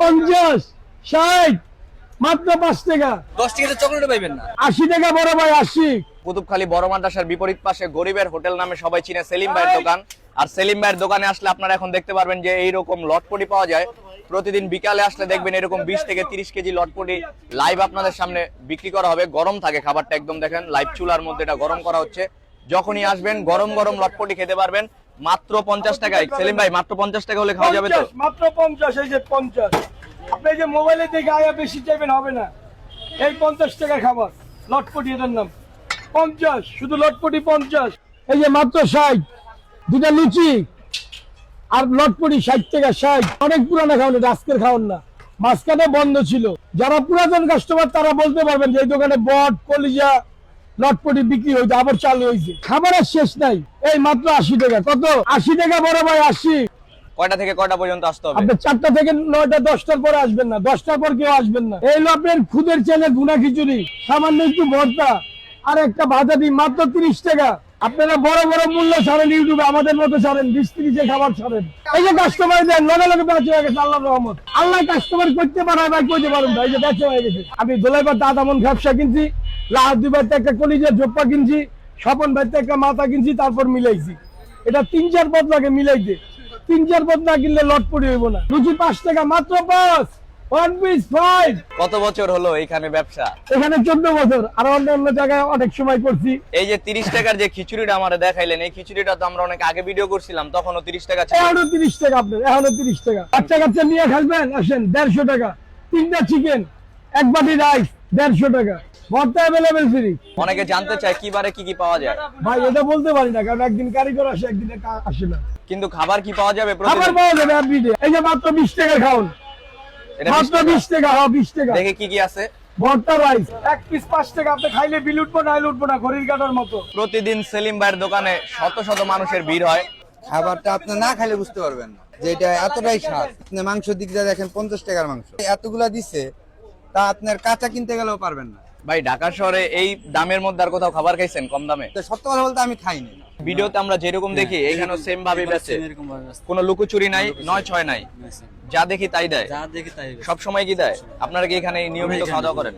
50, 60, মাত্র 5 টাকা। 10 টাকাতে চকলেটও পাইবেন না। 80 টাকা বড় ভাই, 80। কুতুবখালী বড় মাদ্রাসার বিপরীত পাশে গরিবের হোটেল নামে সবাই চিনে সেলিম ভাইয়ের দোকান। আর সেলিম ভাইয়ের দোকানে আসলে আপনারা এখন দেখতে পারবেন যে এইরকম লটপটি পাওয়া যায়। প্রতিদিন বিকালে আসলে দেখবেন এরকম 20 থেকে 30 কেজি লটপটি লাইভ আপনাদের সামনে বিক্রি করা হবে। গরম থাকে খাবারটা, একদম দেখেন লাইভ চুলার মধ্যে এটা গরম করা হচ্ছে। যখনই আসবেন গরম গরম লটপটি খেতে পারবেন মাত্র 50 টাকায়। সেলিম ভাই, মাত্র 50 টাকা হলে খাওয়া যাবে তো? মাত্র 50, এই যে 50। আপনি যে মোবাইলে দেখে আয়া বেশি চাইবেন হবে না। এই 50 টাকার খাবার লটপটি, এটার নাম 50, শুধু লটপটি 50। এই যে মাত্র 60, দুটা লুচি আর লটপটি 60 টাকা। 60 অনেক পুরানো খাওয়ান, এটা আজকের খাওয়ান না, মাঝখানে বন্ধ ছিল। যারা পুরাতন কাস্টমার তারা বলতে পারবেন যে এই দোকানে বট, কলিজা, লটপটি বিক্রি হইতে আবার চালু হয়েছে। খাবারের শেষ নাই। এই মাত্র 80 টাকা। কত? 80 টাকা বড় ভাই, 80। কয়টা থেকে কয়টা পর্যন্ত আসতে হবে? আপনি 4টা থেকে 9টা, 10টার পরে আসবেন না, 10টার পর কেউ আসবেন না। এই হলো আপনার খুদের চেনে গুনা খিচুড়ি, সামান্য একটু ভর্তা আর একটা ভাজা দিই, মাত্র 30 টাকা। আপনারা বড় বড় মূল্য ছাড়েন ইউটিউবে, আমাদের মতো ছাড়েন 20-30 খাবার ছাড়েন। এই যে কাস্টমার দেন লগে লগে বেঁচে হয়ে গেছে, আল্লাহর রহমত। আল্লাহ কাস্টমার করতে পারে ভাই, করতে পারেন ভাই, যে বেঁচে হয়ে গেছে। আমি দোলাইবার দাদামন ব্যবসা কিনছি, লাহার দুই ভাইতে একটা কলিজের জোপ্পা কিনছি, স্বপন ভাইতে একটা মাথা কিনছি, তারপর মিলাইছি। এটা 3-4 পদ লাগে মিলাইতে। 3-4 পদ না কিনলে লটপটি হইব না। লুচি 5 টাকা, মাত্র 5, 1 পিস 5। কত বছর হলো এখানে ব্যবসা? এখানে 14 বছর, আর অন্য জায়গায় অনেক সময় করছি। এই যে 30 টাকার যে খিচুড়িটা আমারে দেখাইলেন, এই খিচুড়িটা তো আমরা অনেক আগে ভিডিও করছিলাম, তখনও 30 টাকা ছিল। এখনো 30 টাকা আপনার, এখনো 30 টাকা। বাচ্চা কাচ্চা নিয়ে খেলবেন, আসেন 150 টাকা। 3টা চিকেন, 1 বাটি রাইস, 150 টাকা। ভর্তা অ্যাভেলেবেল ফ্রি। অনেকে জানতে চায় কি বারে কি কি পাওয়া যায়। ভাই এটা বলতে পারি না, কারণ একদিন কারিগর আসে, একদিন আসে না। কিন্তু খাবার কি পাওয়া যাবে খাবার প্রতিদিন? পাওয়া যাবে এভরিডে। এই যে মাত্র 20 টাকা খাওন, এটা মাত্র 20 20 টাকা। হ্যাঁ, 20 টাকা। দেখে কি কি আছে? ভর্তা রাইস 1 পিস 5 টাকা। আপনি খাইলে বিল উঠবো না, উঠবো না, ঘড়ির কাটার মতো। প্রতিদিন সেলিম ভাইয়ের দোকানে শত শত মানুষের ভিড় হয়। খাবারটা আপনি না খাইলে বুঝতে পারবেন না যে এটা এতটাই স্বাদ। আপনি মাংস দিক দিয়ে দেখেন 50 টাকার মাংস এতগুলা দিচ্ছে, তা আপনার কাঁচা কিনতে গেলেও পারবেন না। ভাই, ঢাকা শহরে এই দামের মধ্যে আর কোথাও খাবার খাইছেন কম দামে? তো সত্য কথা বলতে আমি খাইনি। ভিডিওতে আমরা যেরকম দেখি এইখানেও সেম ভাবে বেচে, কোনো লুকোচুরি নাই, 9-6 নাই, যা দেখি তাই দেয়। যা দেখি তাই। সব সময় কি দেয়? আপনারা কি এখানে নিয়মিত খাওয়া দাওয়া করেন?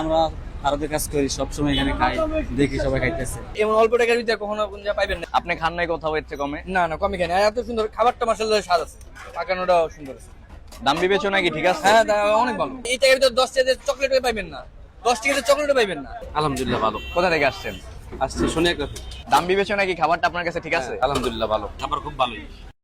আমরা আরদের কাজ করি, সব সময় এখানে খাই, দেখি সবাই খাইতেছে। এমন অল্প টাকার ভিতরে কখনো কোন যা পাইবেন না। আপনি খান নাই কোথাও এর চেয়ে কমে? না না, কমই খাই না। এত সুন্দর খাবারটা, মাশাআল্লাহ স্বাদ আছে, পাকানোটাও সুন্দর আছে। দাম বিবেচনা কি ঠিক আছে? হ্যাঁ, অনেক ভালো। এই টাকার ভিতরে 10 টাকাতে চকলেটও পাইবেন না, 10 টাকাতে চকলেটও পাইবেন না। আলহামদুলিল্লাহ ভালো। কোথা থেকে আসছেন? আসছি শুনে একটা। দাম বিবেচনা কি খাবারটা আপনার কাছে ঠিক আছে? আলহামদুলিল্লাহ ভালো, খাবার খুব ভালোই।